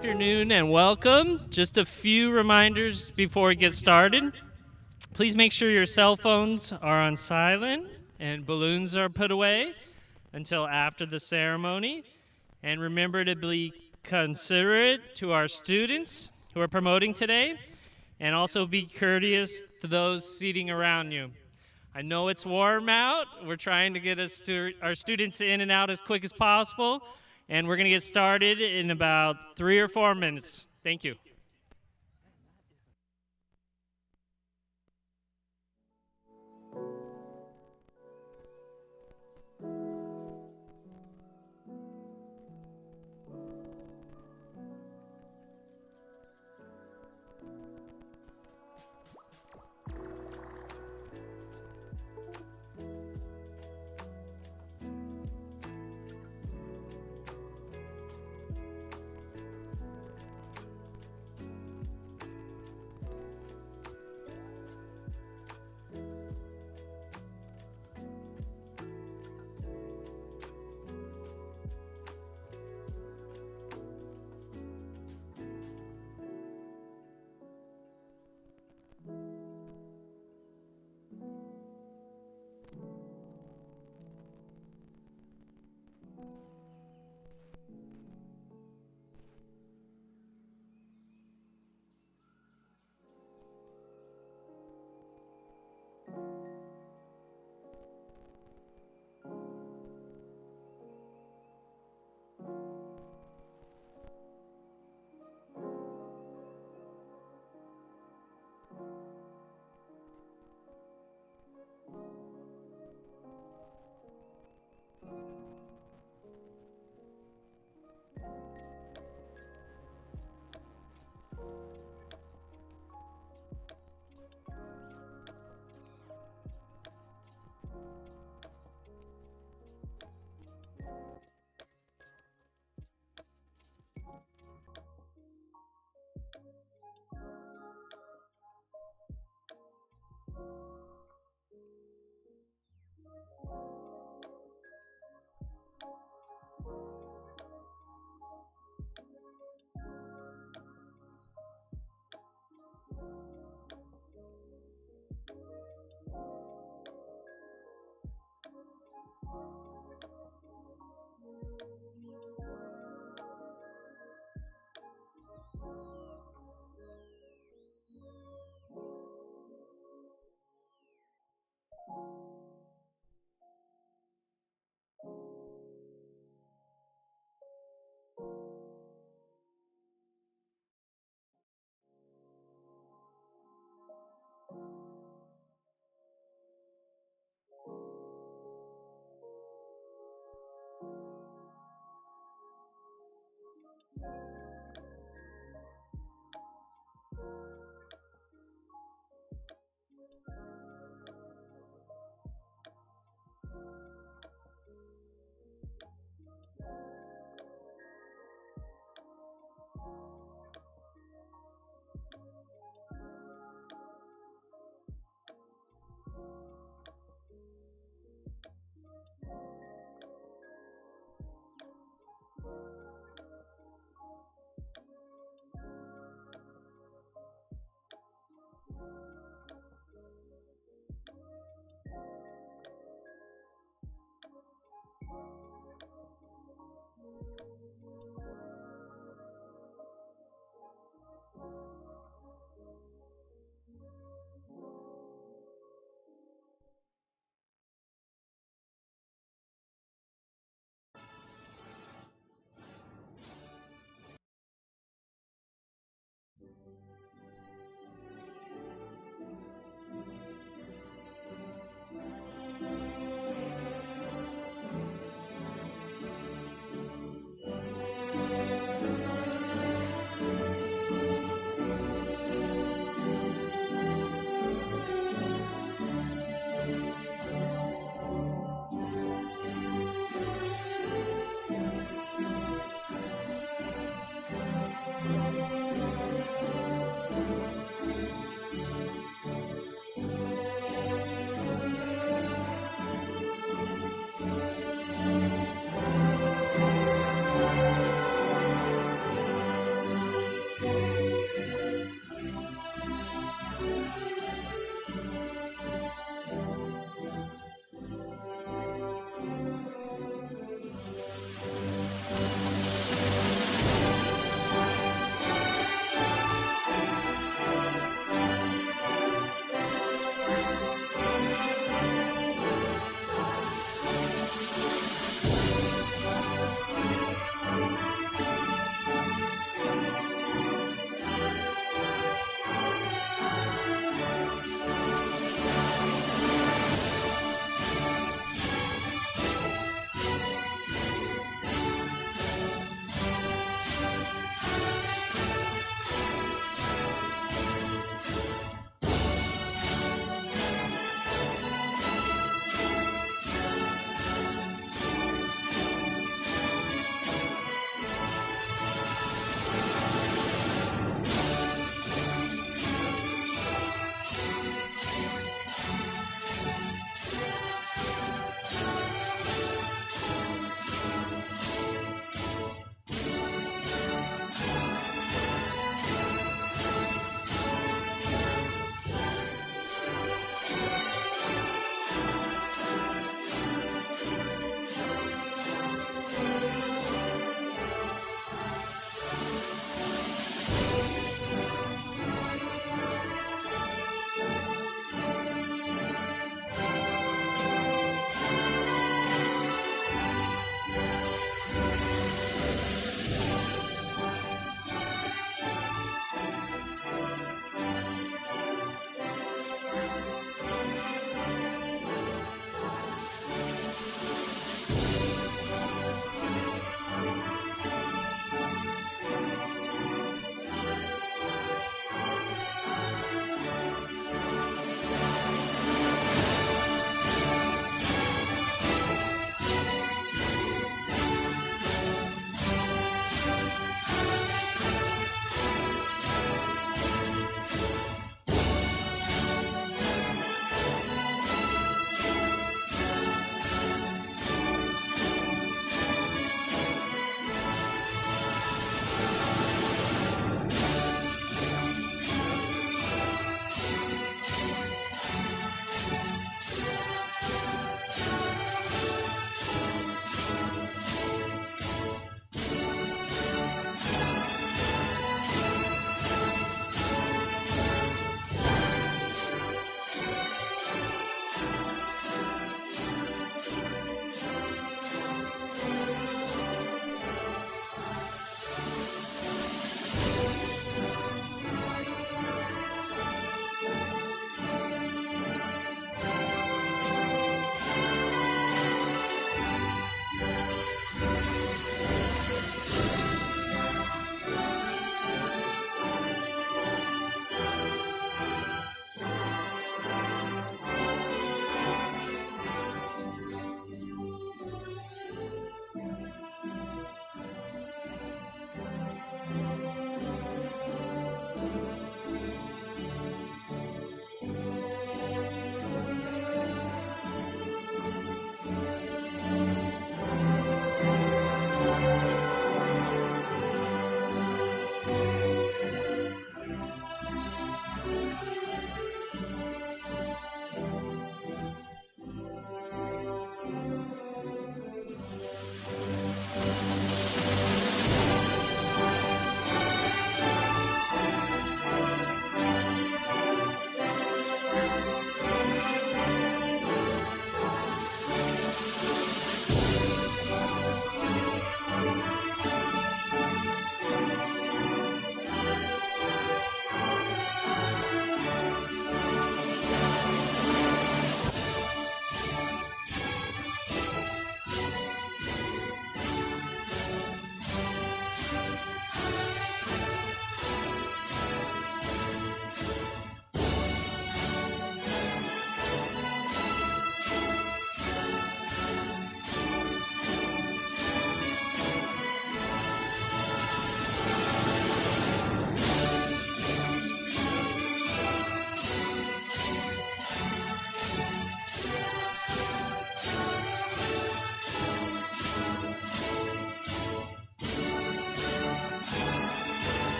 afternoon and welcome. Just a few reminders before we get started. Please make sure your cell phones are on silent and balloons are put away until after the ceremony. And remember to be considerate to our students who are promoting today, and also be courteous to those seating around you. I know it's warm out. We're trying to get our students in and out as quick as possible, and we're going to get started in about 3 or 4 minutes. Thank you.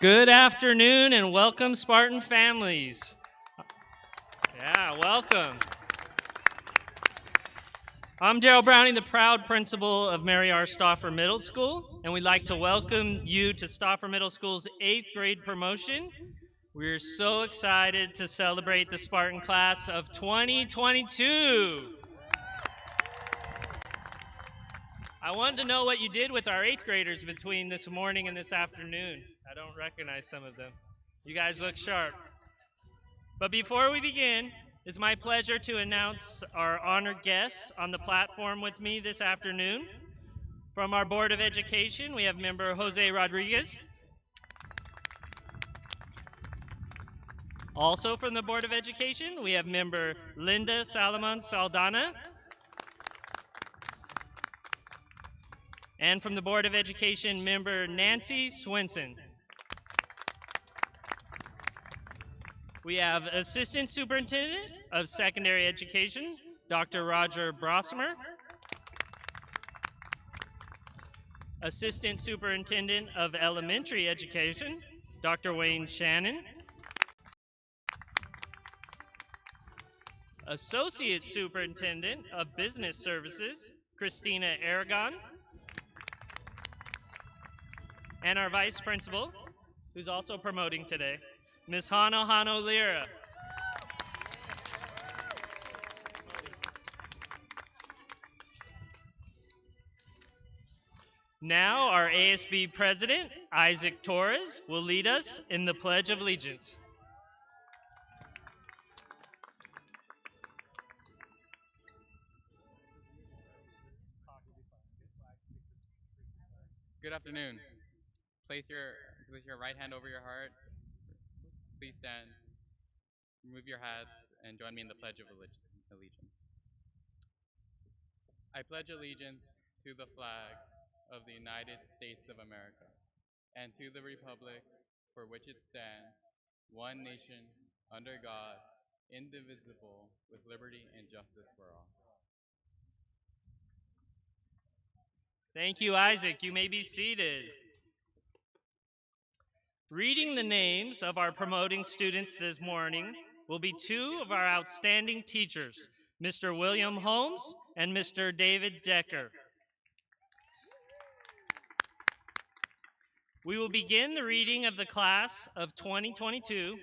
Good afternoon and welcome, Spartan families. Yeah, welcome. I'm Daryl Browning, the proud principal of Mary R. Stauffer Middle School, and we'd like to welcome you to Stauffer Middle School's 8th grade promotion. We're so excited to celebrate the Spartan class of 2022. I wanted to know what you did with our 8th graders between this morning and this afternoon. I don't recognize some of them. You guys look sharp. But before we begin, it's my pleasure to announce our honored guests on the platform with me this afternoon. From our Board of Education, we have member Jose Rodriguez. Also from the Board of Education, we have member Linda Salomon Saldana. And from the Board of Education, member Nancy Swinson. We have Assistant Superintendent of Secondary Education, Dr. Roger Brosmer. Assistant Superintendent of Elementary Education, Dr. Wayne Shannon. Associate Superintendent of Business Services, Christina Aragon. And our Vice Principal, who's also promoting today, Ms. Hano Lira. Now, our ASB President, Isaac Torres, will lead us in the Pledge of Allegiance. Good afternoon. Place your right hand over your heart. Please stand. Remove your hats and join me in the Pledge of Allegiance. I pledge allegiance to the flag of the United States of America and to the republic for which it stands, one nation, under God, indivisible, with liberty and justice for all. Thank you, Isaac. You may be seated. Reading the names of our promoting students this morning will be two of our outstanding teachers, Mr. William Holmes and Mr. David Decker. We will begin the reading of the class of 2022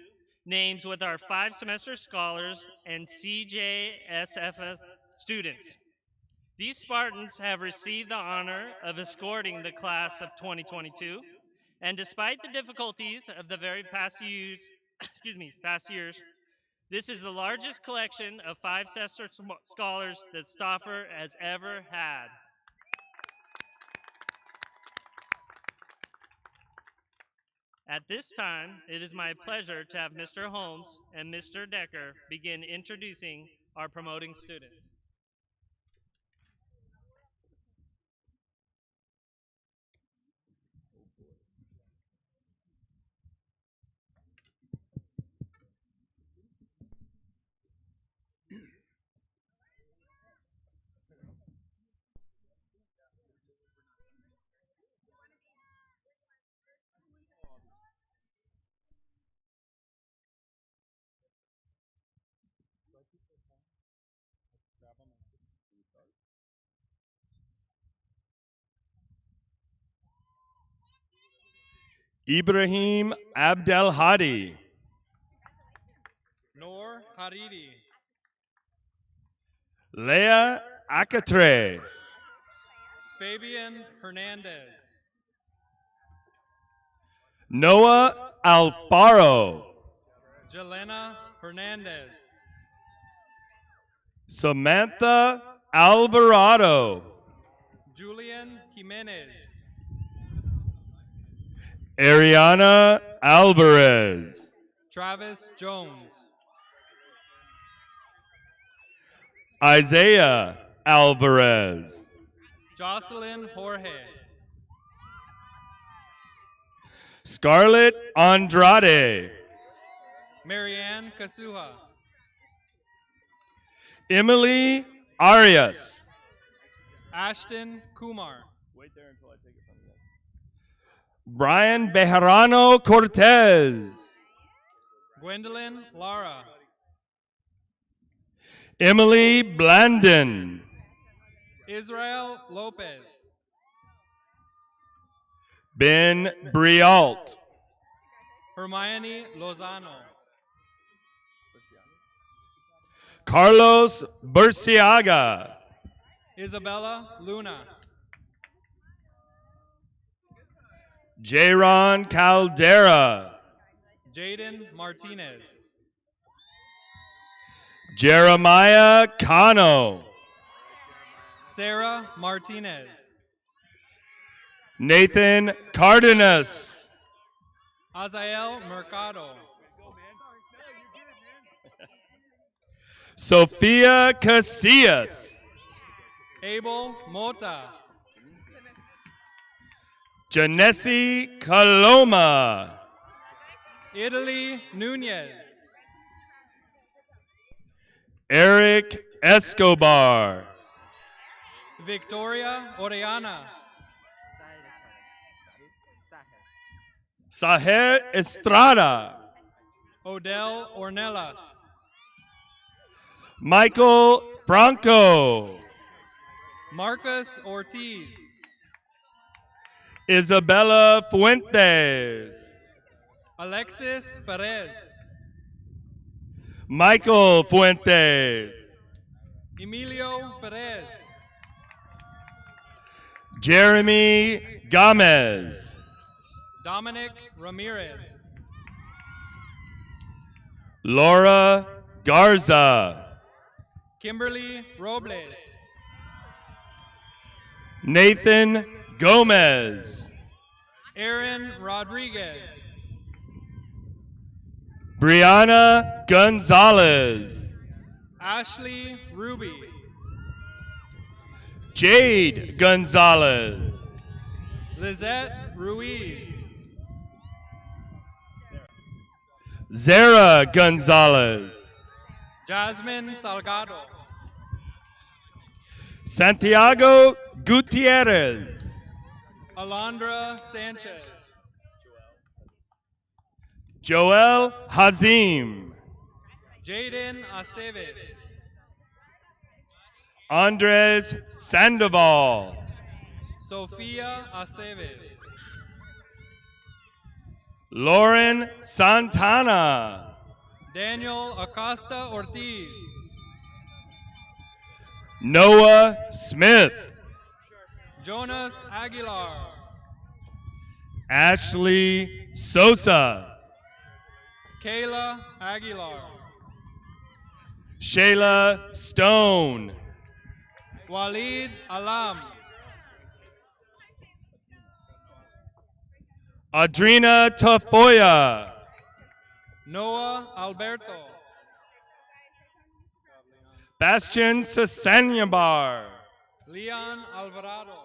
names with our 5-semester scholars and CJSF students. These Spartans have received the honor of escorting the class of 2022, and despite the difficulties of the very past years, this is the largest collection of 5-semester scholars that Stauffer has ever had. At this time, it is my pleasure to have Mr. Holmes and Mr. Decker begin introducing our promoting students. Ibrahim Abdelhadi. Noor Hariri. Leah Akatre. Fabian Hernandez. Noah Alfaro. Jelena Hernandez. Samantha Alvarado. Julian Jimenez. Ariana Alvarez. Travis Jones. Isaiah Alvarez. Jocelyn Jorge. Scarlett Andrade. Marianne Kasuha. Emily Arias. Ashton Kumar. Wait there until I take it from you. Brian Bejarano Cortez. Gwendolyn Lara. Emily Blandon. Israel Lopez. Ben Brialt. Hermione Lozano. Carlos Burciaga. Isabella Luna. Jaron Caldera. Jaden Martinez. Jeremiah Cano. Sarah Martinez. Nathan Cardenas. Azael Mercado. Sofia Casillas. Abel Mota. Janesi Coloma. Italy Nunez. Eric Escobar. Victoria Orellana. Saher Estrada. Odell Ornelas. Michael Franco. Marcus Ortiz. Isabella Fuentes. Alexis Perez. Michael Fuentes. Emilio Perez. Jeremy Gomez. Dominic Ramirez. Laura Garza. Kimberly Robles. Nathan Gomez. Aaron Rodriguez. Brianna Gonzalez. Ashley Ruby. Jade Gonzalez. Lizette Ruiz. Zara Gonzalez. Jasmine Salgado. Santiago Gutierrez. Alondra Sanchez. Joel Hazim. Jaden Aceves. Andres Sandoval. Sofia Aceves. Lauren Santana. Daniel Acosta Ortiz. Noah Smith. Jonas Aguilar. Ashley Sosa. Kayla Aguilar. Shayla Stone. Walid Alam. Adrina Tafoya. Noah Alberto. Bastian Sasanyabar. Leon Alvarado.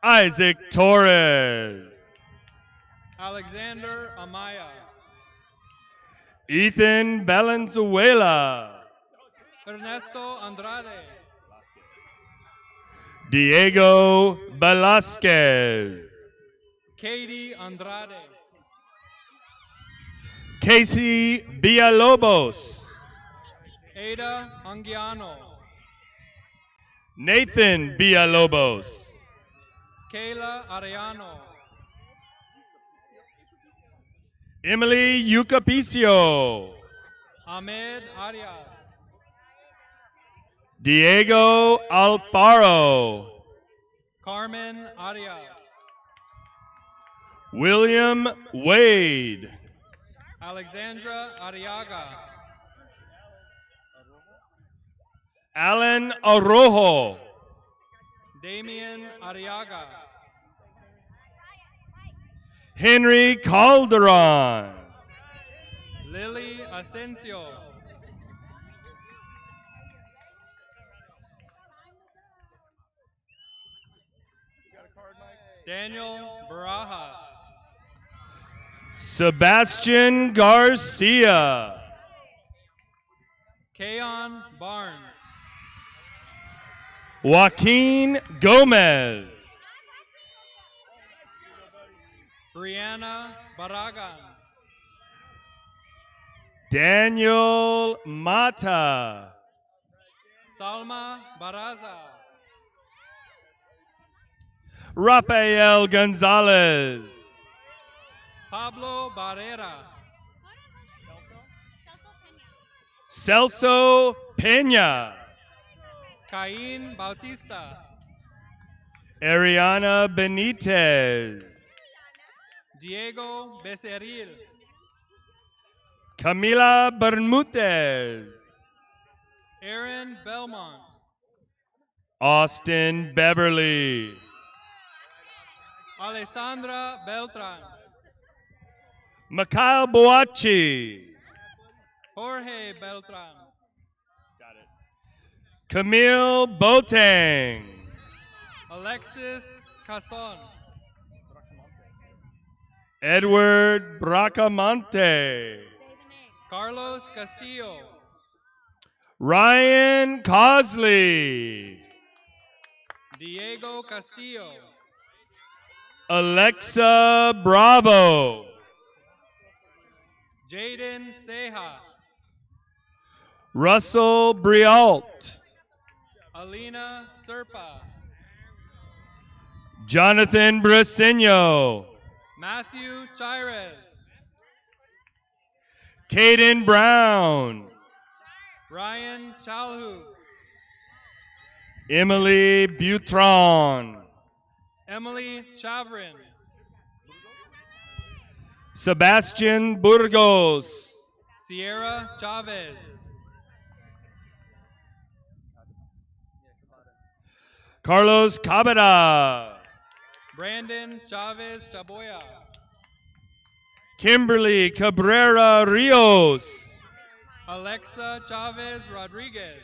Isaac Torres. Alexander Amaya. Ethan Valenzuela. Ernesto Andrade. Diego Velasquez. Katie Andrade. Casey Villalobos. Ada Anguiano. Nathan Villalobos. Kayla Arellano. Emily Yucapicio. Ahmed Arias. Diego Alfaro. Carmen Arias. William Wade. Alexandra Arriaga. Alan Arrojo. Damian Arriaga. Henry Calderon. Lily Asensio. Daniel Barajas. Sebastian Garcia. Kayon Barnes. Joaquin Gomez. Brianna Baragan, Daniel Mata, Salma Baraza, Rafael Gonzalez, Pablo Barrera, Celso Pena, Cain Bautista, Ariana Benitez, Diego Becerril, Camila Bermudez, Aaron Belmont, Austin Beverly, Alessandra Beltran, Mikhail Boachi, Jorge Beltran, Camille Boateng, Alexis Cason, Edward Bracamonte, Carlos Castillo, Ryan Cosley, Diego Castillo, Alexa Bravo, Jaden Seja, Russell Brialt, Alina Serpa, Jonathan Briceño, Matthew Chires, Caden Brown, Ryan Chalhu, Emily Butron, Emily Chavrin, Sebastian Burgos, Sierra Chavez, Carlos Cabada, Brandon Chavez Chaboya, Kimberly Cabrera Rios, Alexa Chavez Rodriguez,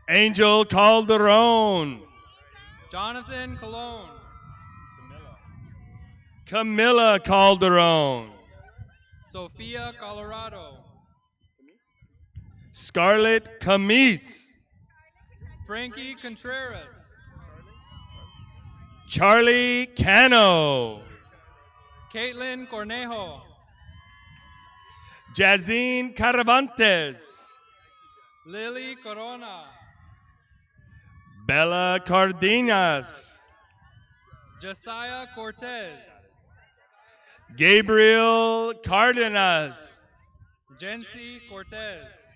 Angel Calderon, Jonathan Colon, Camilla Calderon, Sofia Colorado, Scarlett Camise, Frankie Contreras, Charlie Cano, Caitlin Cornejo, Jazine Caravantes, Lily Corona, Bella Cardenas, Josiah Cortez, Gabriel Cardenas, Jency Cortez,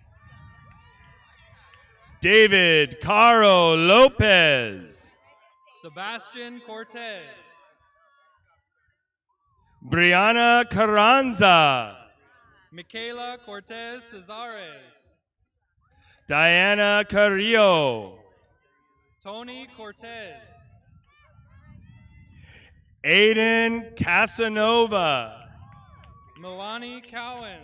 David Caro Lopez, Sebastian Cortez, Brianna Carranza, Michaela Cortez Cesares, Diana Carrillo, Tony Cortez, Aiden Casanova, Milani Cowens,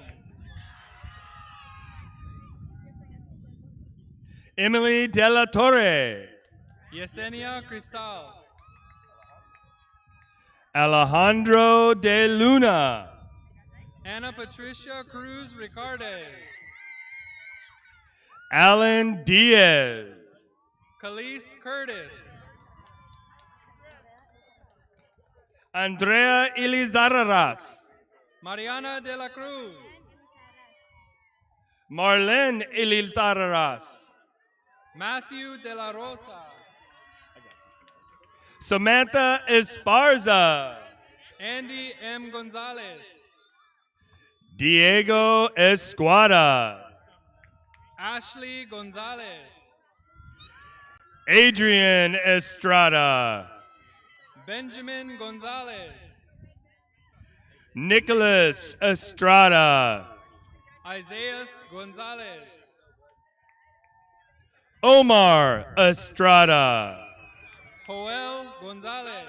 Emily De La Torre, Yesenia Cristal, Alejandro De Luna, Ana Patricia Cruz Ricardes, Alan Diaz, Khalees Curtis, Andrea Elizarras, Mariana de la Cruz, Marlene Elizarras, Matthew de la Rosa, Samantha Esparza, Andy M. Gonzalez, Diego Esquada, Ashley Gonzalez, Adrian Estrada, Benjamin Gonzalez, Nicholas Estrada, Isaiah Gonzalez, Omar Estrada, Joel Gonzalez,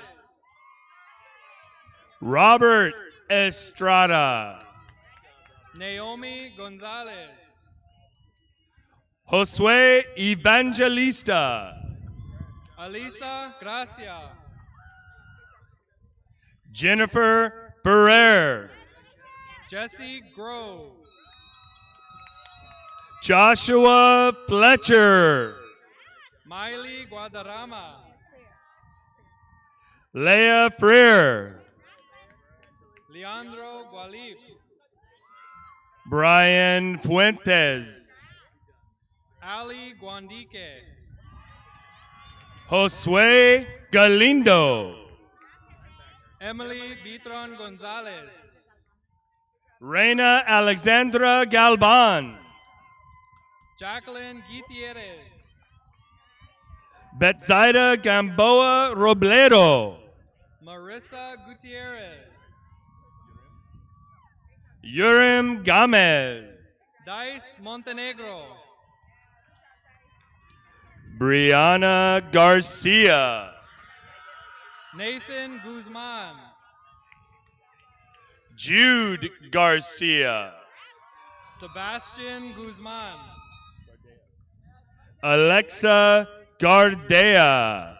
Robert Estrada, Naomi Gonzalez, Josue Evangelista, Alisa Gracia, Jennifer Ferrer, Jesse Grove, Joshua Fletcher, Miley Guadarrama, Leah Freer, Leandro Gualip, Brian Fuentes, Ali Guandique, Josue Galindo, Emily Bitron Gonzalez, Reina Alexandra Galban, Jacqueline Gutierrez, Betsaida Gamboa Robledo, Marissa Gutierrez, Urim Gamez, Dice Montenegro, Brianna Garcia, Nathan Guzman, Jude Garcia, Sebastian Guzman, Alexa Gardea,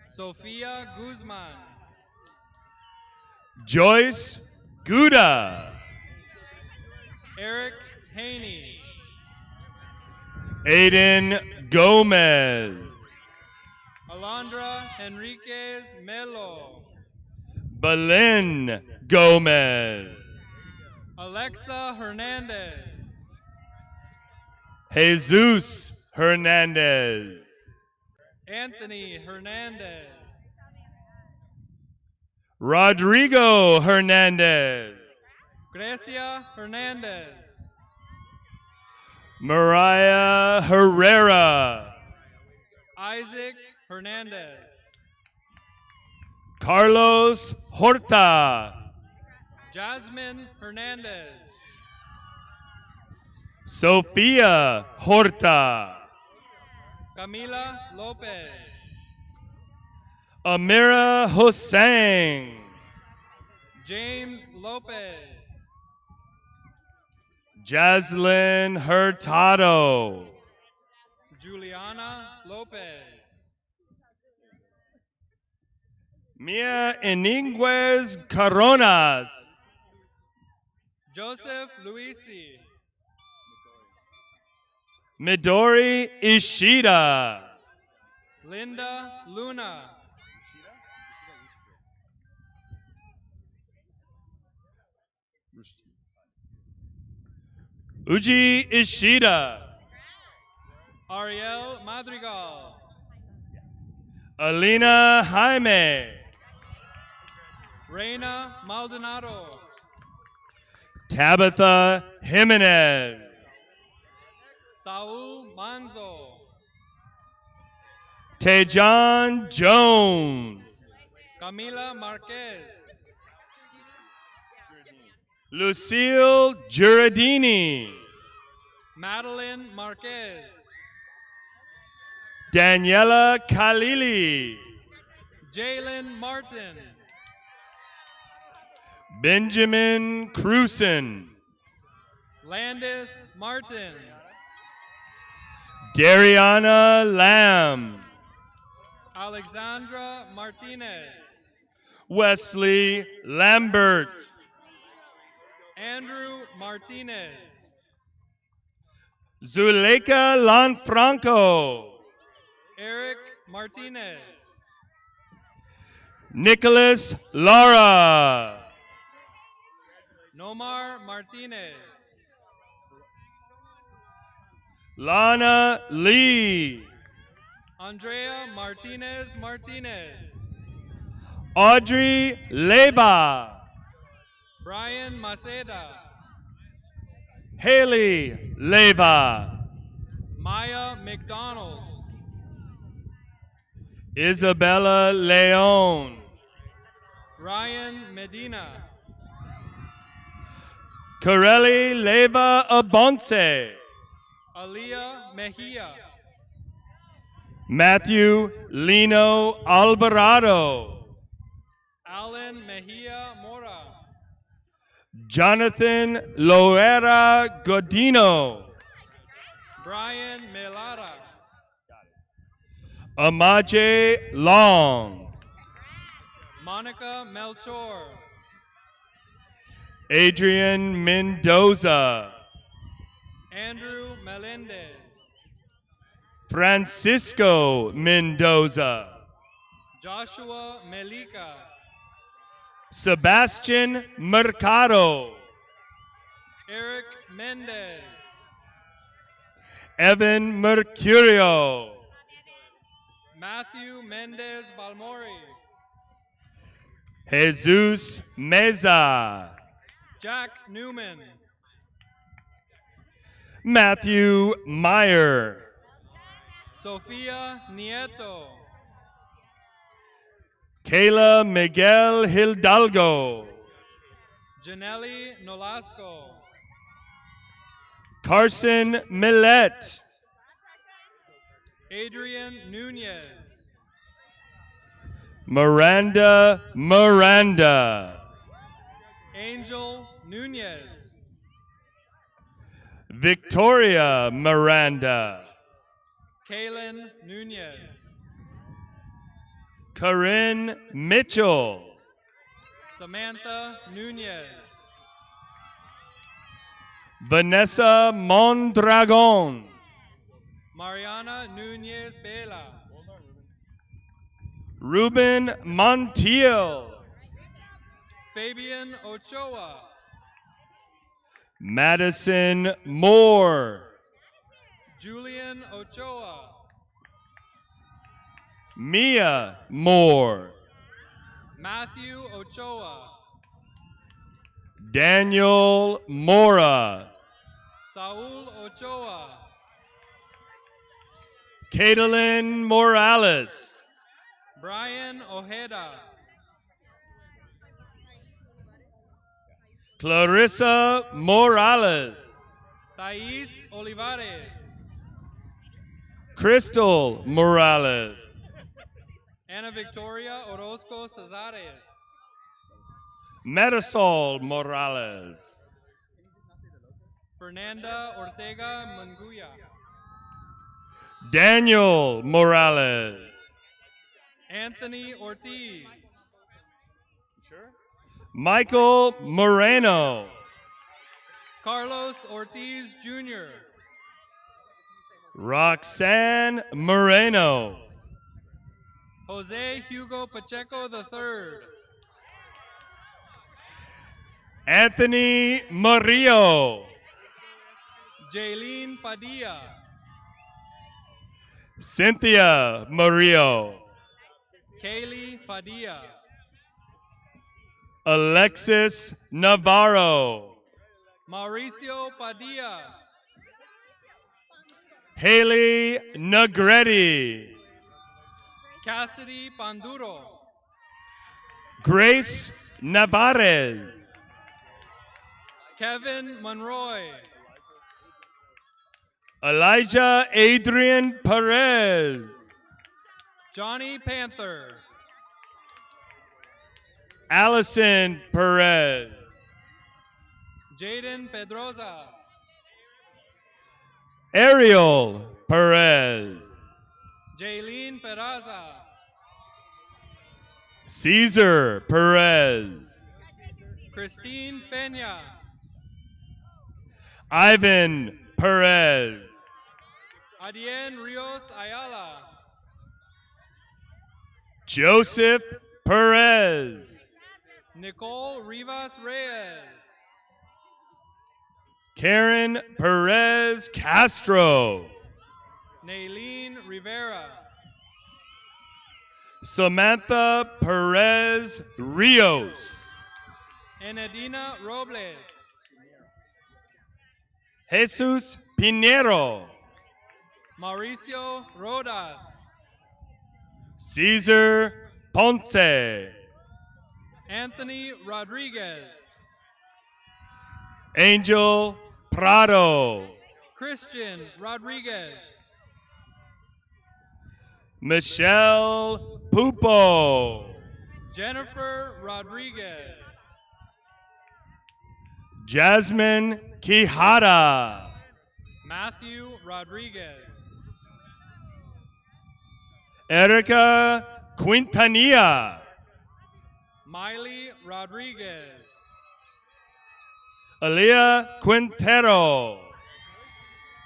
Sofia Guzman, Joyce Guda, Eric Haney, Aiden Gomez, Alondra Henriquez Melo, Belen Gomez, Alexa Hernandez, Jesus Hernandez, Anthony Hernandez, Rodrigo Hernandez, Grecia Hernandez, Mariah Herrera, Isaac Hernandez, Carlos Horta, Jasmine Hernandez, Sofia Horta, Camila Lopez, Amira Hossein, James Lopez, Jaslyn Hurtado, Juliana Lopez, Mia Iniguez Coronas, Joseph Luisi, Midori Ishida, Linda Luna, Uji Ishida, Ariel Madrigal, Alina Jaime, Reina Maldonado, Tabitha Jimenez, Saul Manzo, Tejan Jones, Camila Marquez, Lucille Giradini, Madeline Marquez, Daniela Khalili, Jalen Martin, Benjamin Cruson, Landis Martin, Dariana Lamb, Alexandra Martinez, Wesley Lambert, Andrew Martinez, Zuleika Lanfranco, Eric Martinez, Nicholas Lara, Nomar Martinez, Lana Lee, Andrea Martinez Martinez, Audrey Leba, Brian Maceda, Haley Leva, Maya McDonald, Isabella Leon, Ryan Medina, Corelli Leva Abonce, Aliyah Mejia, Matthew Lino Alvarado, Alan Mejia Mora, Jonathan Loera Godino, Brian Melara, Amaje Long, Monica Melchor, Adrian Mendoza, Andrew Melendez, Francisco Mendoza, Joshua Melika, Sebastian Mercado, Eric Mendez, Evan Mercurio, Matthew Mendez Balmori, Jesus Meza, Jack Newman, Matthew Meyer, Sofia Nieto, Kayla Miguel Hidalgo, Janelli Nolasco, Carson Millet, Adrian Nunez, Miranda, Angel Nunez, Victoria Miranda, Kaylin Nunez, Corinne Mitchell, Samantha Nunez, Vanessa Mondragon, Mariana Nunez Bela, Ruben Montiel, Fabian Ochoa, Madison Moore, Julian Ochoa, Mia Moore, Matthew Ochoa, Daniel Mora, Saul Ochoa, Caitlin Morales, Brian Ojeda, Clarissa Morales, Thais Olivares, Crystal Morales, Ana Victoria Orozco Cesares, Marisol Morales, Fernanda Ortega Manguya, Daniel Morales, Anthony Ortiz, Michael Moreno, Carlos Ortiz Jr., Roxanne Moreno, Jose Hugo Pacheco III, Anthony Murillo, Jaylene Padilla, Cynthia Murillo, Kaylee Padilla, Alexis Navarro, Mauricio Padilla, Haley Negretti, Cassidy Panduro, Grace Navarez, Kevin Monroy, Elijah Adrian Perez, Johnny Panther, Allison Perez, Jaden Pedroza, Ariel Perez, Jaylene Peraza, Caesar Perez, Christine Peña, Ivan Perez, Adien Rios Ayala, Joseph Perez, Nicole Rivas Reyes, Karen Perez Castro, Naylene Rivera, Samantha Perez Rios, Enedina Robles, Jesus Pinero, Mauricio Rodas, Caesar Ponce, Anthony Rodriguez, Angel Prado, Christian Rodriguez, Michelle Pupo, Jennifer Rodriguez, Jasmine Quijada, Matthew Rodriguez, Erica Quintanilla, Miley Rodriguez, Aaliyah Quintero,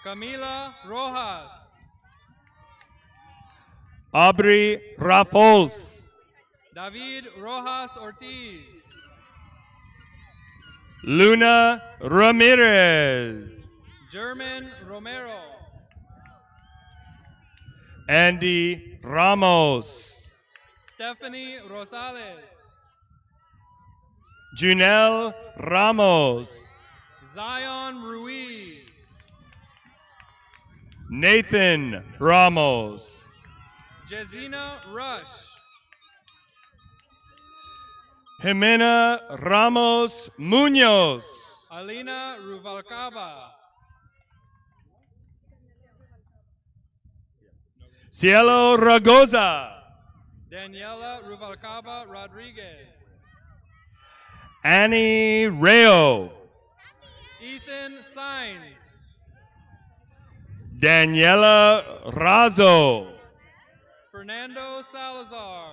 Camila Rojas, Aubrey Raffos, David Rojas Ortiz, Luna Ramirez. German Romero. Andy Ramos. Stephanie Rosales. Junel Ramos. Zion Ruiz. Nathan Ramos. Jezina Rush. Jimena Ramos Munoz. Alina Ruvalcaba. Cielo Ragoza. Daniela Ruvalcaba Rodriguez. Annie Rayo. Ethan Sines. Daniela Razo. Fernando Salazar.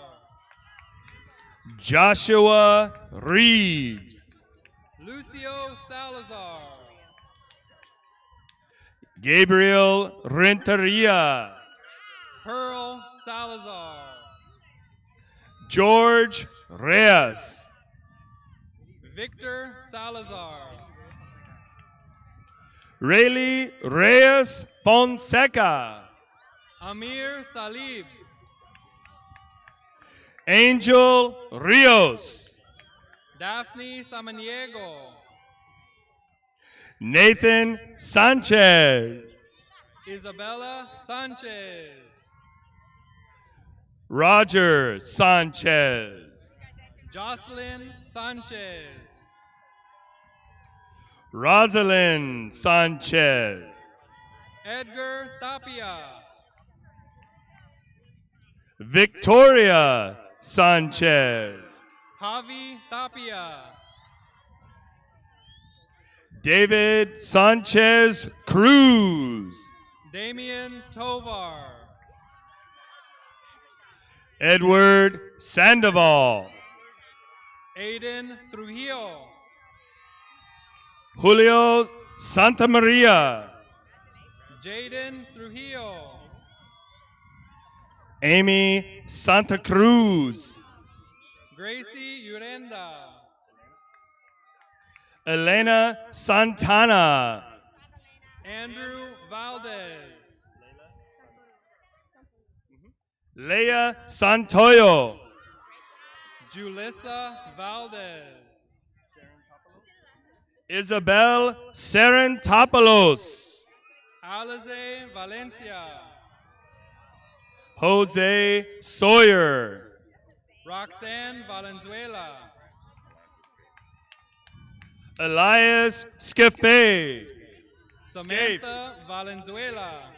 Joshua Reeves. Lucio Salazar. Gabriel Renteria. Pearl Salazar. George Reyes. Victor Salazar. Rayleigh Reyes Fonseca. Amir Salib. Angel Rios. Daphne Samaniego. Nathan Sanchez. Isabella Sanchez. Roger Sanchez. Jocelyn Sanchez. Rosalind Sanchez. Edgar Tapia. Victoria Sanchez. Javi Tapia. David Sanchez Cruz. Damian Tovar. Edward Sandoval. Aiden Trujillo. Julio Santamaria. Jaden Trujillo. Amy Santa Cruz. Gracie Urenda. Elena Santana. Andrew Valdez. Leia Santoyo. Julissa Valdez. Isabel Serentopoulos. Alize Valencia. Jose Sawyer. Roxanne Valenzuela. Elias Scafe. Samantha Valenzuela.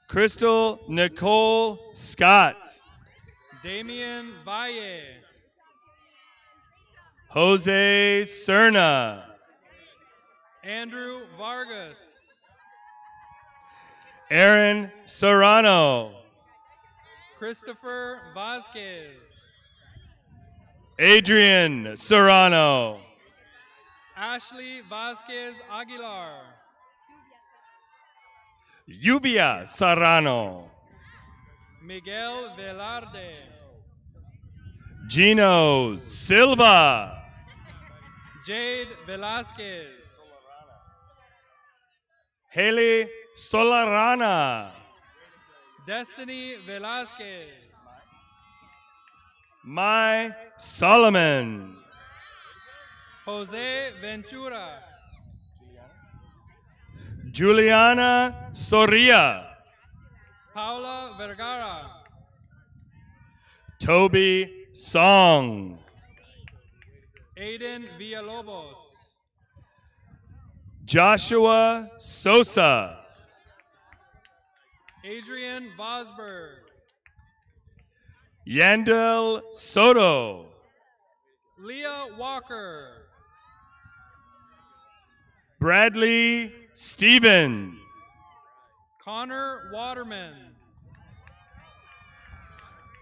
Crystal Nicole Scott. Damian Valle. Jose Cerna. Andrew Vargas. Aaron Serrano. Christopher Vasquez. Adrian Serrano. Ashley Vasquez Aguilar. Lluvia Serrano. Miguel Velarde. Gino Silva. Jade Velasquez. Haley Solarana. Destiny Velasquez. Mai Solomon. Jose Ventura. Juliana Soria. Paula Vergara. Toby Song. Aiden Villalobos. Joshua Sosa. Adrian Vosberg. Yandel Soto. Leah Walker. Bradley Stevens. Connor Waterman.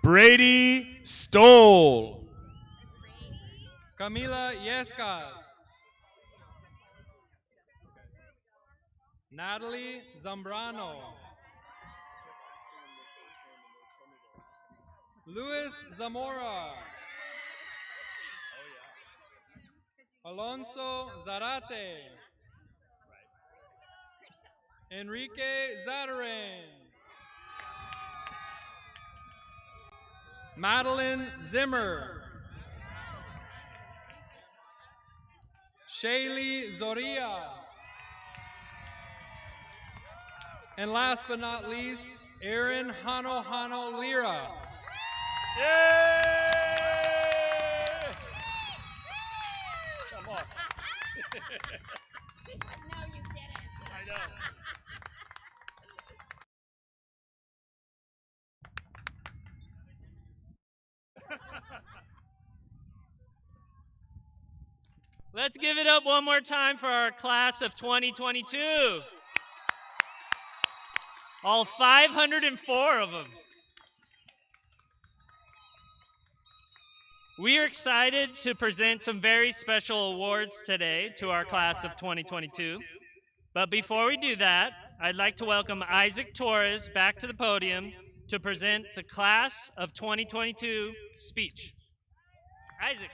Brady Stoll. Camila Yescas. Natalie Zambrano. Luis Zamora. Alonso Zarate. Enrique Zadarin. Madeline Zimmer. Shaylee Zoria. And last but not least, Aaron Hano Lira. Yay! Come on. No, you didn't. I know. Let's give it up one more time for our class of 2022. All 504 of them. We are excited to present some very special awards today to our class of 2022. But before we do that, I'd like to welcome Isaac Torres back to the podium to present the class of 2022 speech. Isaac.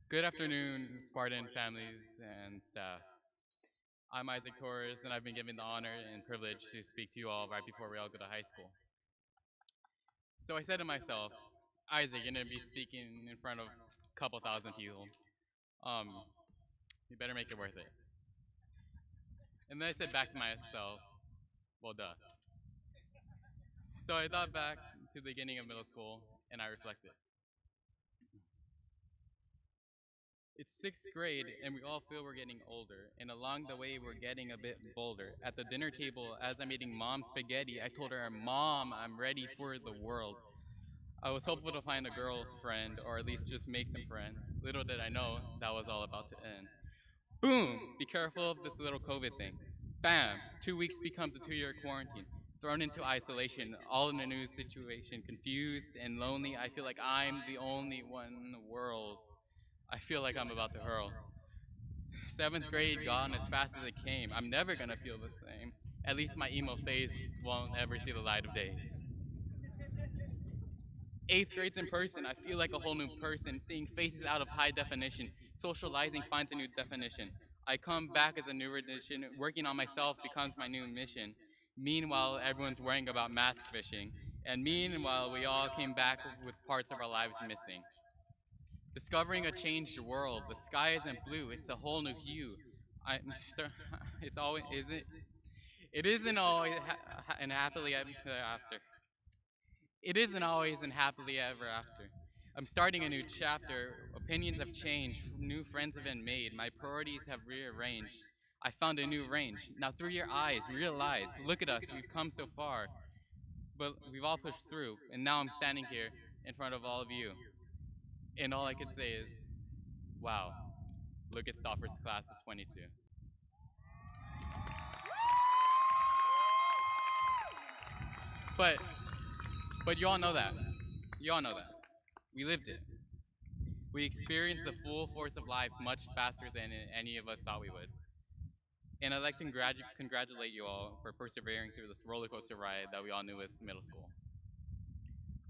Good afternoon, Spartan families and staff. I'm Isaac Torres, and I've been given the honor and privilege to speak to you all right before we all go to high school. So I said to myself, Isaac, you're going to be speaking in front of a couple thousand people. You better make it worth it. And then I said back to myself, well, duh. So I thought back to the beginning of middle school, and I reflected. It's sixth grade, and we all feel we're getting older, and along the way, we're getting a bit bolder. At the dinner table, as I'm eating mom's spaghetti, I told her, Mom, I'm ready for the world. I was hopeful to find a girlfriend, or at least just make some friends. Little did I know, that was all about to end. Boom! Be careful of this little COVID thing. Bam! 2 weeks becomes a 2-year quarantine. Thrown into isolation, all in a new situation, confused and lonely. I feel like I'm the only one in the world. I feel like I'm about to hurl. 7th grade gone as fast as it came. I'm never gonna feel the same. At least my emo phase won't ever see the light of days. 8th grade's in person. I feel like a whole new person, seeing faces out of high definition. Socializing finds a new definition. I come back as a new edition. Working on myself becomes my new mission. Meanwhile, everyone's worrying about mask fishing. And meanwhile, we all came back with parts of our lives missing. Discovering a changed world. The sky isn't blue, it's a whole new hue. It's always, it isn't always and happily ever after. It isn't always and happily ever after. I'm starting a new chapter. Opinions have changed. New friends have been made. My priorities have rearranged. I found a new range. Now through your eyes, realize, look at us, we've come so far. But we've all pushed through, and now I'm standing here in front of all of you. And all I could say is, wow, look at Stauffer's class of 22. But you all know that. You all know that. We lived it. We experienced the full force of life much faster than any of us thought we would. And I'd like to congratulate you all for persevering through this roller coaster ride that we all knew as middle school.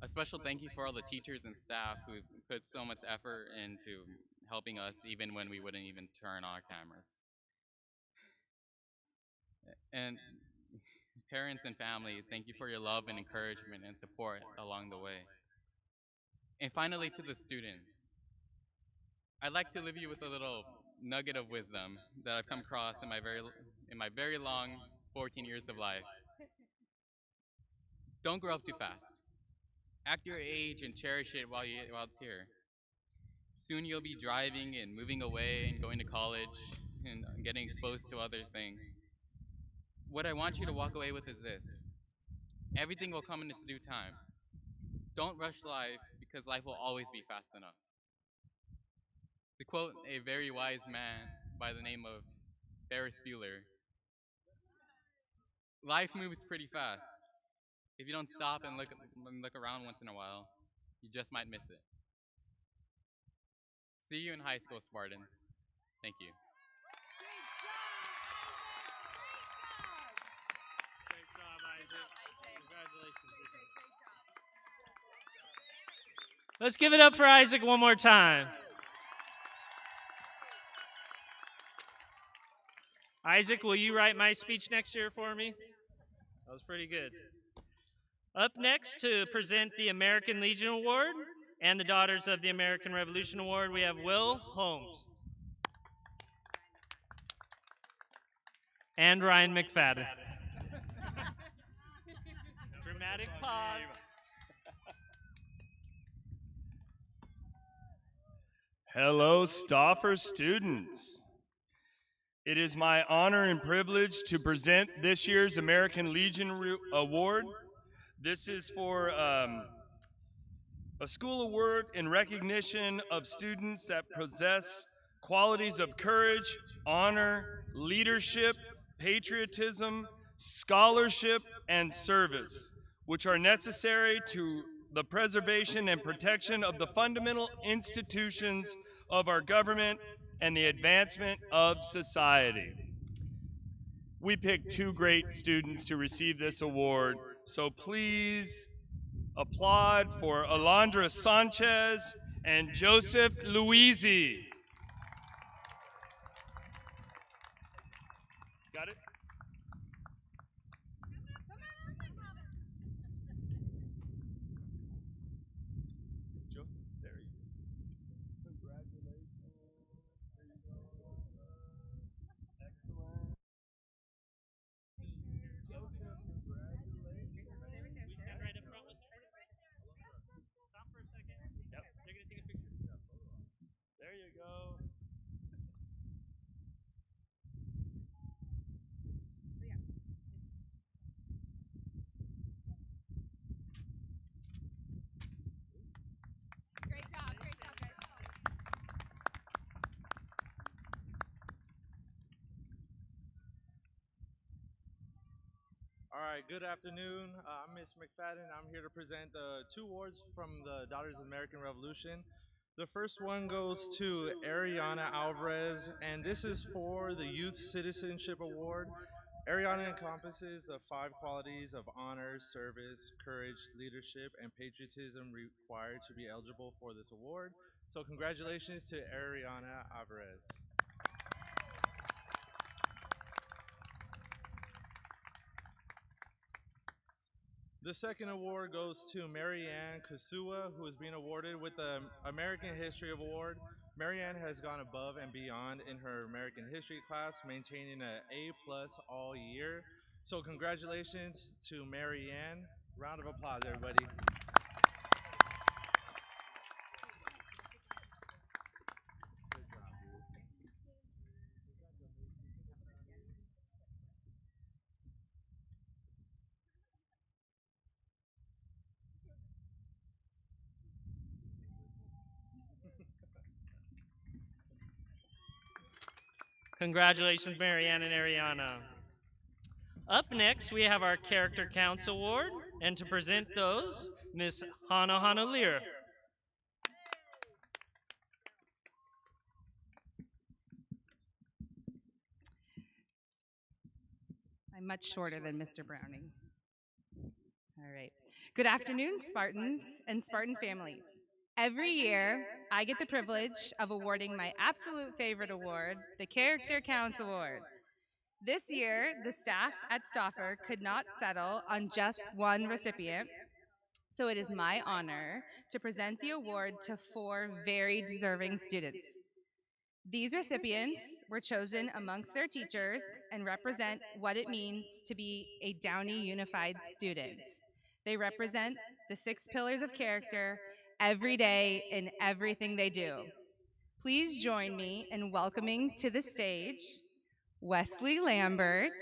A special thank you for all the teachers and staff who put so much effort into helping us even when we wouldn't even turn on our cameras. And parents and family, thank you for your love and encouragement and support along the way. And finally, to the students, I'd like to leave you with a little nugget of wisdom that I've come across in my very long 14 years of life. Don't grow up too fast. Act your age and cherish it while it's here. Soon you'll be driving and moving away and going to college and getting exposed to other things. What I want you to walk away with is this. Everything will come in its due time. Don't rush life because life will always be fast enough. To quote a very wise man by the name of Ferris Bueller, life moves pretty fast. If you don't stop and look around once in a while, you just might miss it. See you in high school, Spartans. Thank you. Great job, Isaac. Congratulations. Let's give it up for Isaac one more time. Isaac, will you write my speech next year for me? That was pretty good. Up next to present the American Legion Award and the Daughters of the American Revolution Award, we have Will Holmes and Ryan McFadden. Dramatic pause. Hello, Stauffer students. It is my honor and privilege to present this year's American Legion Award. This is for a school award in recognition of students that possess qualities of courage, honor, leadership, patriotism, scholarship, and service, which are necessary to the preservation and protection of the fundamental institutions of our government and the advancement of society. We picked two great students to receive this award, so please applaud for Alondra Sanchez and Joseph Luisi. Got it? It's Joseph. There you go. Congratulations. There you go. Excellent. Joseph, congratulations. We stand right up front with her. Stop for a second. Yep. They're going to take a picture. There you go. Great job, guys. All right, good afternoon. I'm Ms. McFadden. I'm here to present two awards from the Daughters of the American Revolution. The first one goes to Ariana Alvarez, and this is for the Youth Citizenship Award. Ariana encompasses the 5 qualities of honor, service, courage, leadership, and patriotism required to be eligible for this award. So congratulations to Ariana Alvarez. The second award goes to Marianne Kusua, who is being awarded with the American History Award. Marianne has gone above and beyond in her American History class, maintaining an A+ all year. So congratulations to Marianne. Round of applause, everybody. Congratulations, Marianne and Ariana. Up next, we have our Character Counts Award, and to present those, Miss Hana Lira. I'm much shorter than Mr. Browning. All right. Good afternoon, Spartans and Spartan families. Every year, I get the privilege of awarding my absolute favorite award, the Character Counts Award. This year, the staff at Stauffer could not settle on just one recipient, so it is my honor to present the award to 4 very deserving students. These recipients were chosen amongst their teachers and represent what it means to be a Downey Unified student. They represent the 6 pillars of character every day in everything they do. Please join me in welcoming to the stage Wesley Lambert,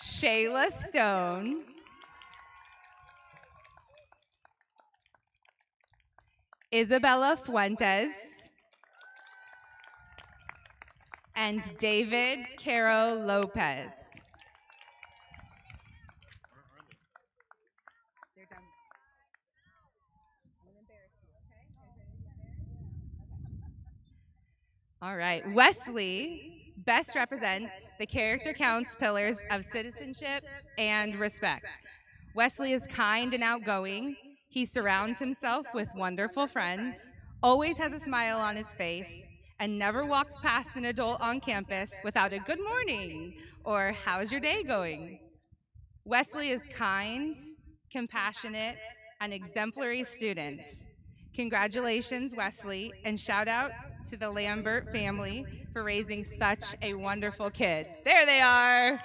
Shayla Stone, Isabella Fuentes, and David Caro Lopez. They're done. I'm gonna embarrass you, okay? All right, Wesley best represents the character counts pillars of citizenship and respect. Wesley is kind and outgoing. He surrounds himself with wonderful friends, always has a smile on his face, and never walks past an adult on campus without a good morning or how's your day going. Wesley is kind, compassionate, and exemplary student. Congratulations, Wesley, and shout out to the Lambert family for raising such a wonderful kid. There they are.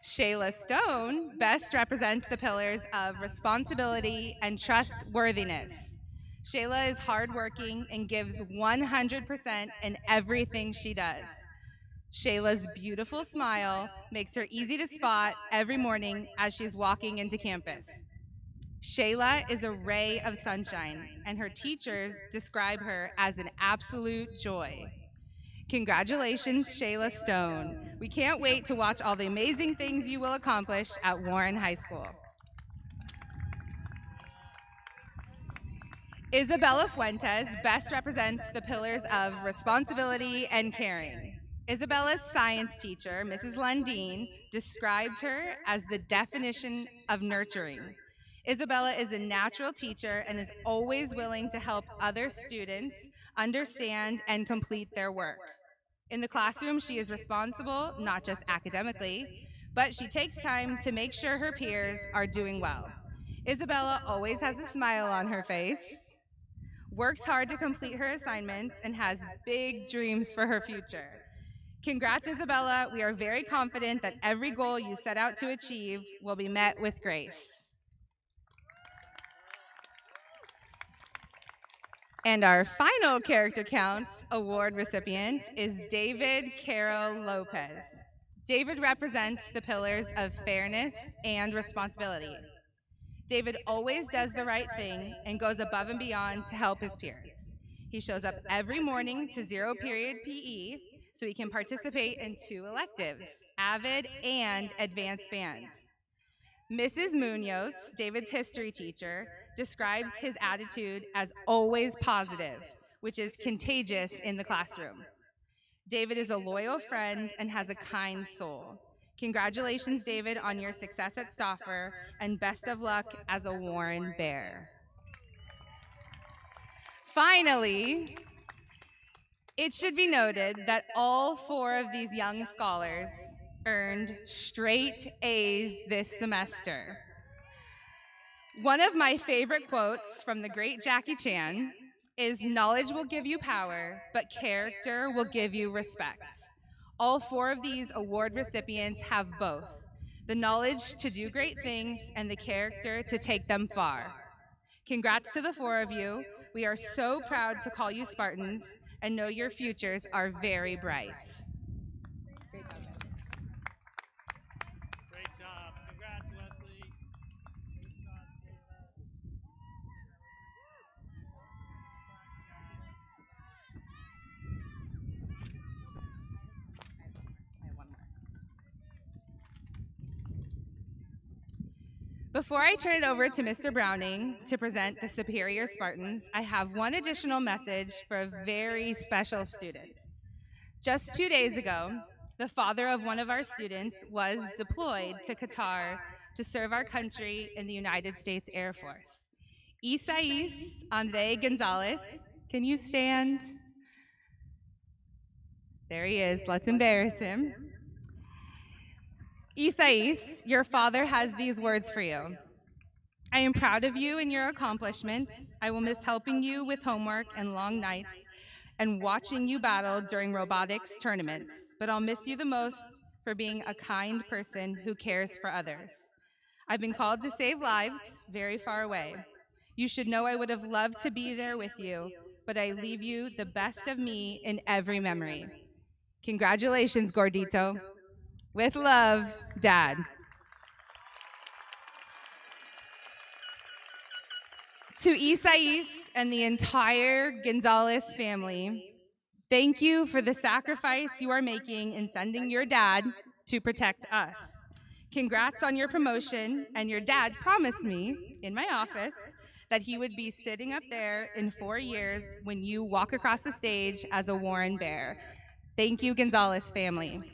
Shayla Stone best represents the pillars of responsibility and trustworthiness. Shayla is hardworking and gives 100% in everything she does. Shayla's beautiful smile makes her easy to spot every morning as she's walking into campus. Shayla is a ray of sunshine, and her teachers describe her as an absolute joy. Congratulations, Shayla Stone. We can't wait to watch all the amazing things you will accomplish at Warren High School. Isabella Fuentes best represents the pillars of responsibility and caring. Isabella's science teacher, Mrs. Lundeen, described her as the definition of nurturing. Isabella is a natural teacher and is always willing to help other students understand and complete their work. In the classroom, she is responsible, not just academically, but she takes time to make sure her peers are doing well. Isabella always has a smile on her face, works hard to complete her assignments, and has big dreams for her future. Congrats, Isabella. We are very confident that every goal you set out to achieve will be met with grace. And our final Character Counts award recipient is David Carroll Lopez. David represents the pillars of fairness and responsibility. David always does the right thing and goes above and beyond to help his peers. He shows up every morning to zero period PE so he can participate in 2 electives, AVID and Advanced Bands. Mrs. Munoz, David's history teacher, describes his attitude as always positive, which is contagious in the classroom. David is a loyal friend and has a kind soul. Congratulations, David, on your success at Stauffer, and best of luck as a Warren Bear. Finally, it should be noted that all 4 of these young scholars earned straight A's this semester. One of my favorite quotes from the great Jackie Chan is, "Knowledge will give you power, but character will give you respect." All 4 of these award recipients have both: the knowledge to do great things and the character to take them far. Congrats to the 4 of you. We are so proud to call you Spartans and know your futures are very bright. Great job. Congrats, Wesley. Before I turn it over to Mr. Browning to present the Superior Spartans, I have one additional message for a very special student. Just 2 days ago, the father of one of our students was deployed to Qatar to serve our country in the United States Air Force. Isais Andre Gonzalez, can you stand? There he is. Let's embarrass him. Isais, your father has these words for you. "I am proud of you and your accomplishments. I will miss helping you with homework and long nights and watching you battle during robotics tournaments, but I'll miss you the most for being a kind person who cares for others. I've been called to save lives very far away. You should know I would have loved to be there with you, but I leave you the best of me in every memory. Congratulations, Gordito. With love, Dad." To Isais and the entire Gonzalez family, thank you for the sacrifice you are making in sending your dad to protect us. Congrats on your promotion, and your dad promised me in my office that he would be sitting up there in 4 years when you walk across the stage as a Warren Bear. Thank you, Gonzalez family.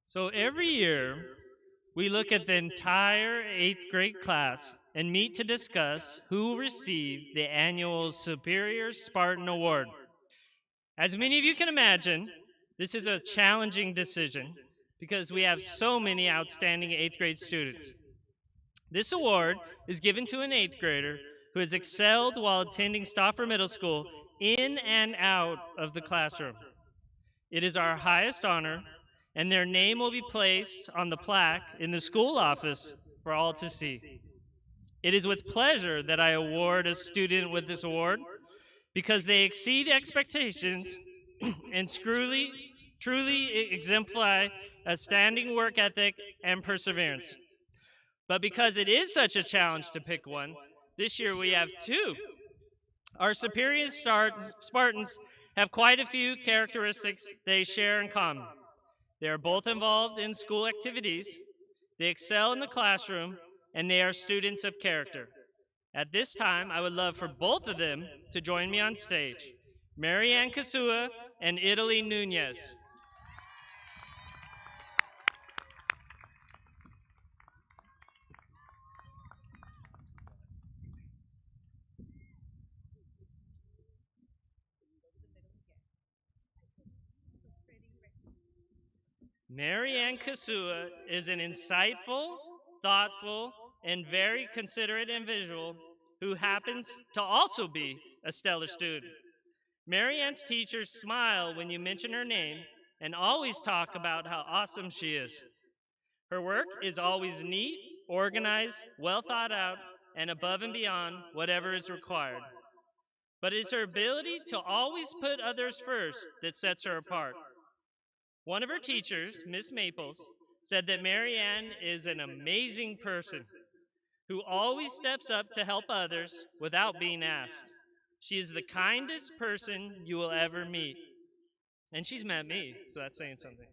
So every year, we look at the entire 8th grade class and meet to discuss who will receive the annual Superior Spartan Award. As many of you can imagine, this is a challenging decision because we have so many outstanding 8th grade students. This award is given to an 8th grader who has excelled while attending Stauffer Middle School in and out of the classroom. It is our highest honor, and their name will be placed on the plaque in the school office for all to see. It is with pleasure that I award a student with this award because they exceed expectations and truly exemplify a standing work ethic and perseverance. But because it is such a challenge to pick one, this year we have two. Our superior Spartans have quite a few characteristics they share in common. They are both involved in school activities, they excel in the classroom, and they are students of character. At this time, I would love for both of them to join me on stage. Marianne Kasua and Italy Nunez. Marianne Kasua is an insightful, thoughtful, and very considerate individual who happens to also be a stellar student. Marianne's teachers smile when you mention her name and always talk about how awesome she is. Her work is always neat, organized, well thought out, and above and beyond whatever is required. But it's her ability to always put others first that sets her apart. One of her teachers, Miss Maples, said that Marianne is an amazing person who always steps up to help others without being asked. She is the kindest person you will ever meet. And she's met me, so that's saying something.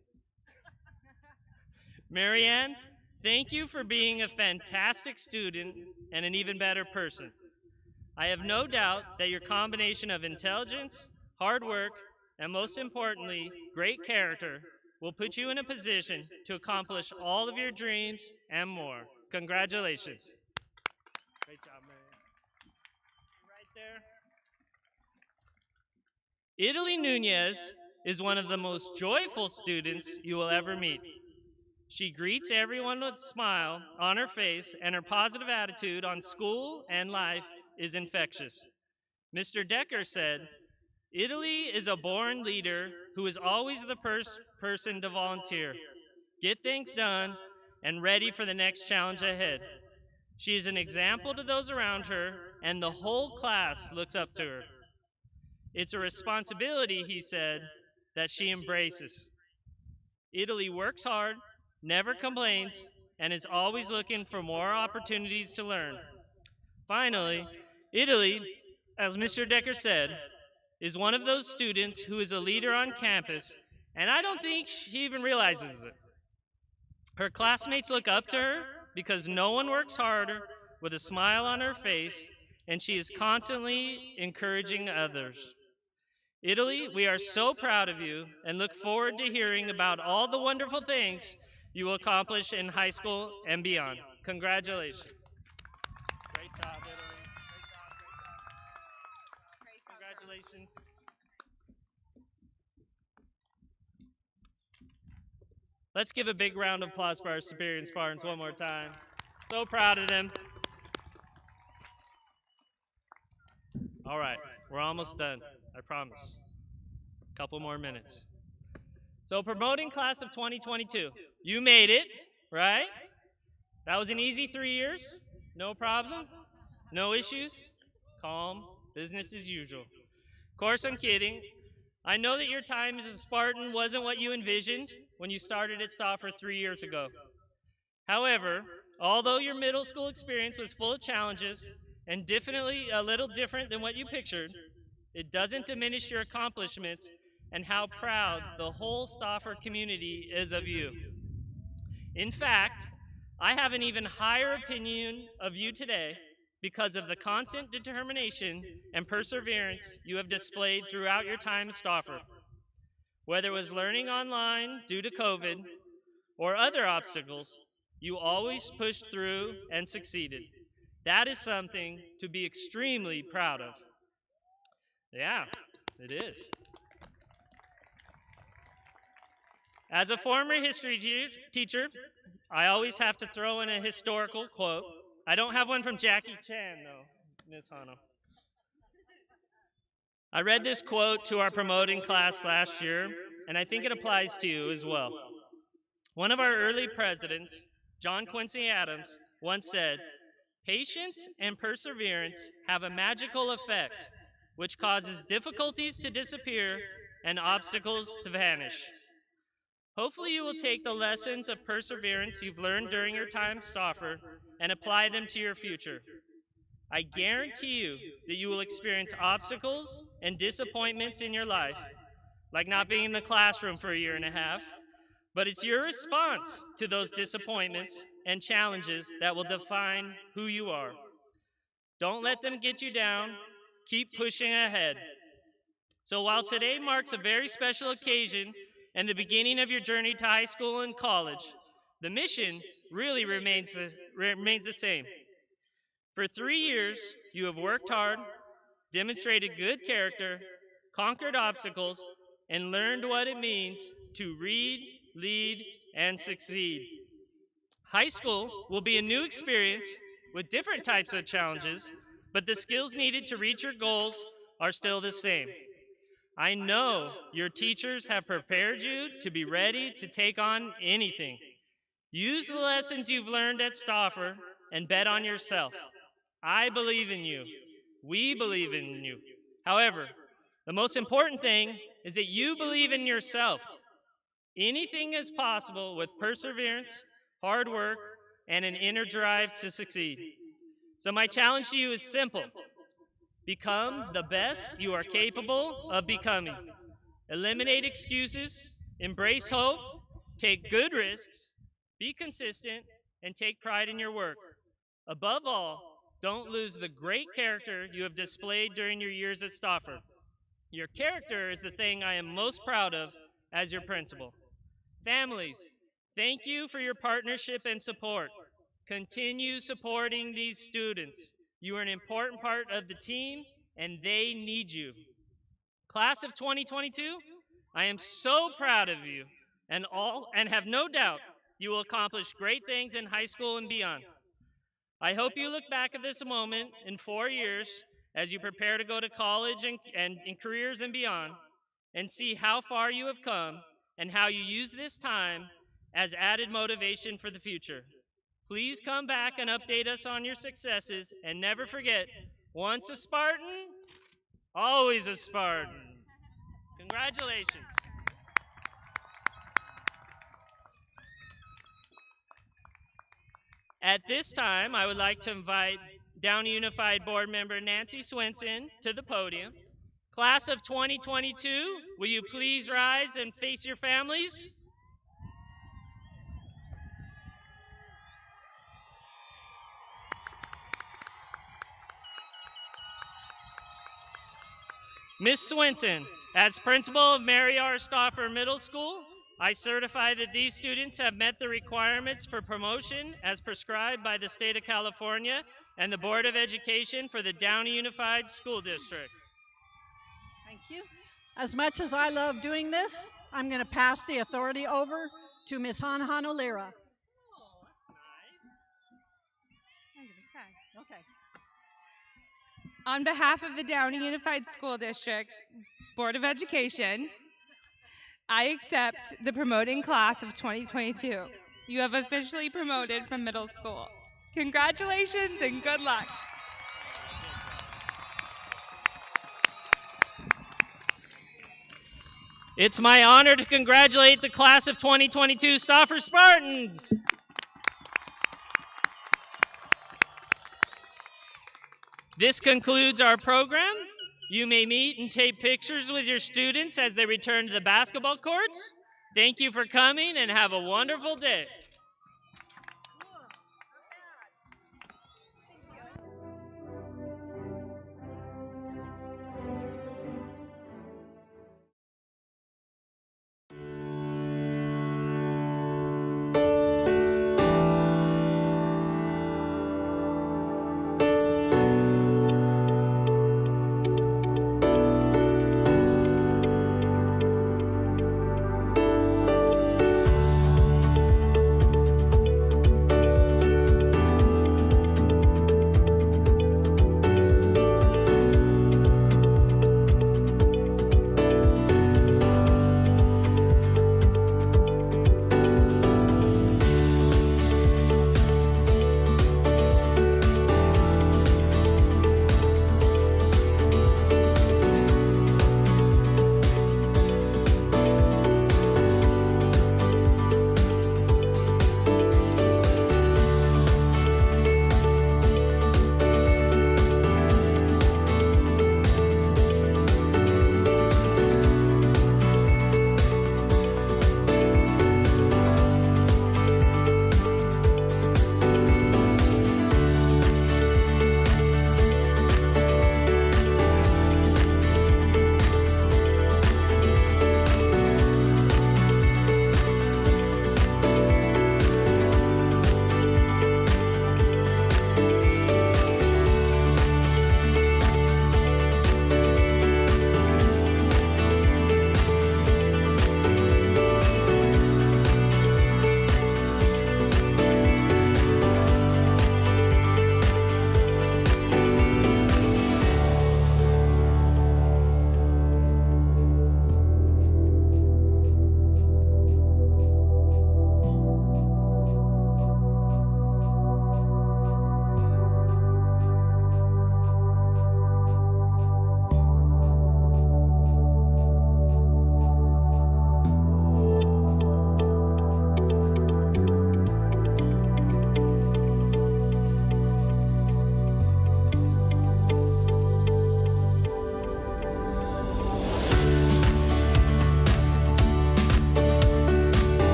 Marianne, thank you for being a fantastic student and an even better person. I have no doubt that your combination of intelligence, hard work, and most importantly, great character will put you in a position to accomplish all of your dreams and more. Congratulations. Great job, Marianne. Right there. Italy Nunez is one of the most joyful students you will ever meet. She greets everyone with a smile on her face, and her positive attitude on school and life is infectious. Mr. Decker said, Italy is a born leader who is always the first person to volunteer, get things done, and ready for the next challenge ahead. She is an example to those around her, and the whole class looks up to her. It's a responsibility, he said, that she embraces. Italy works hard, never complains, and is always looking for more opportunities to learn. Finally, Italy, as Mr. Decker said, is one of those students who is a leader on campus, and I don't think she even realizes it. Her classmates look up to her because no one works harder with a smile on her face, and she is constantly encouraging others. Italy, we are so proud of you and look forward to hearing about all the wonderful things you will accomplish in high school and beyond. Congratulations. Great job, Italy. Great job. Congratulations. Let's give a big round of applause for our Superior Spartans one more time. So proud of them. All right, we're almost done, I promise. A couple more minutes. So promoting class of 2022. You made it, right? That was an easy 3 years? No problem? No issues? Calm, business as usual. Of course, I'm kidding. I know that your time as a Spartan wasn't what you envisioned when you started at Stauffer 3 years ago. However, although your middle school experience was full of challenges and definitely a little different than what you pictured, it doesn't diminish your accomplishments and how proud the whole Stauffer community is of you. In fact, I have an even higher opinion of you today because of the constant determination and perseverance you have displayed throughout your time at Stauffer. Whether it was learning online due to COVID or other obstacles, you always pushed through and succeeded. That is something to be extremely proud of. Yeah, it is. As a former history teacher, I always have to throw in a historical quote. I don't have one from Jackie Chan, though, Ms. Hano. I read this quote to our promoting class last year, and I think it applies to you as well. One of our early presidents, John Quincy Adams, once said, "Patience and perseverance have a magical effect, which causes difficulties to disappear and obstacles to vanish." Hopefully you will take the lessons of perseverance you've learned during your time at Stauffer and apply them to your future. I guarantee you that you will experience obstacles and disappointments in your life, like not being in the classroom for a year and a half, but it's your response to those disappointments and challenges that will define who you are. Don't let them get you down. Keep pushing ahead. So while today marks a very special occasion and the beginning of your journey to high school and college, the mission really remains the same. For 3 years, you have worked hard, demonstrated good character, conquered obstacles, and learned what it means to read, lead, and succeed. High school will be a new experience with different types of challenges, but the skills needed to reach your goals are still the same. I know your teachers have prepared you to be ready to take on anything. Use the lessons you've learned at Stauffer and bet on yourself. I believe in you. We believe in you. However, the most important thing is that you believe in yourself. Anything is possible with perseverance, hard work, and an inner drive to succeed. So my challenge to you is simple. Become the best you are capable of becoming. Eliminate excuses, embrace hope, take good risks, be consistent, and take pride in your work. Above all, don't lose the great character you have displayed during your years at Stauffer. Your character is the thing I am most proud of as your principal. Families, thank you for your partnership and support. Continue supporting these students. You are an important part of the team, and they need you. Class of 2022, I am so proud of you and have no doubt you will accomplish great things in high school and beyond. I hope you look back at this moment in 4 years as you prepare to go to college and in careers and beyond, and see how far you have come and how you use this time as added motivation for the future. Please come back and update us on your successes, and never forget, once a Spartan, always a Spartan. Congratulations. At this time, I would like to invite Downey Unified Board Member Nancy Swenson to the podium. Class of 2022, will you please rise and face your families? Ms. Swenson, as principal of Mary R. Stauffer Middle School, I certify that these students have met the requirements for promotion as prescribed by the state of California and the Board of Education for the Downey Unified School District. Thank you. As much as I love doing this, I'm going to pass the authority over to Ms. Hanhano Lira. Okay. On behalf of the Downey Unified School District Board of Education, I accept the promoting class of 2022. You have officially promoted from middle school. Congratulations and good luck. It's my honor to congratulate the class of 2022 Stauffer Spartans. This concludes our program. You may meet and take pictures with your students as they return to the basketball courts. Thank you for coming and have a wonderful day.